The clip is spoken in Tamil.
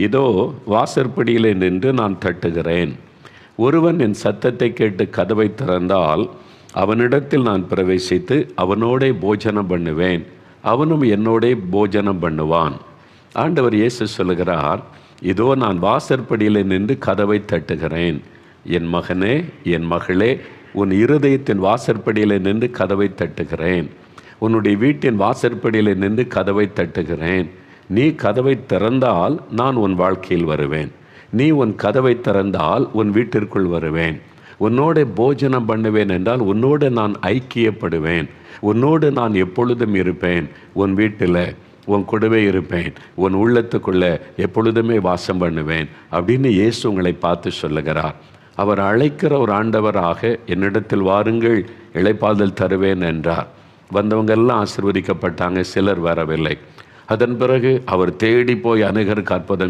இதோ வாசற்படியிலே நின்று நான் தட்டுகிறேன். ஒருவன் என் சத்தத்தை கேட்டு கதவை திறந்தால் அவனிடத்தில் நான் பிரவேசித்து அவனோடே போஜனம் பண்ணுவேன், அவனும் என்னோடே போஜனம் பண்ணுவான். ஆண்டவர் இயேசு சொல்லுகிறார், இதோ நான் வாசற்படியில் நின்று கதவை தட்டுகிறேன். என் மகனே, என் மகளே, உன் இருதயத்தின் வாசற்படியில் நின்று கதவை தட்டுகிறேன். உன்னுடைய வீட்டின் வாசற்படியில் நின்று கதவை தட்டுகிறேன். நீ கதவை திறந்தால் நான் உன் வாழ்க்கையில் வருவேன். நீ உன் கதவை திறந்தால் உன் வீட்டிற்குள் வருவேன். உன்னோட போஜனம் பண்ணுவேன் என்றால் உன்னோடு நான் ஐக்கியப்படுவேன். உன்னோடு நான் எப்பொழுதும் இருப்பேன். உன் வீட்டில் உன் கூடவே இருப்பேன். உன் உள்ளத்துக்குள்ளே எப்பொழுதுமே வாசம் பண்ணுவேன் அப்படின்னு இயேசு உங்களை பார்த்து சொல்லுகிறார். அவர் அழைக்கிற ஒரு ஆண்டவராக என்னிடத்தில் வாருங்கள், இளைப்பாறுதல் தருவேன் என்றார். வந்தவங்க எல்லாம் ஆசீர்வதிக்கப்பட்டாங்க, சிலர் வரவில்லை. அதன் பிறகு அவர் தேடி போய் அநேகருக்கு அற்புதம்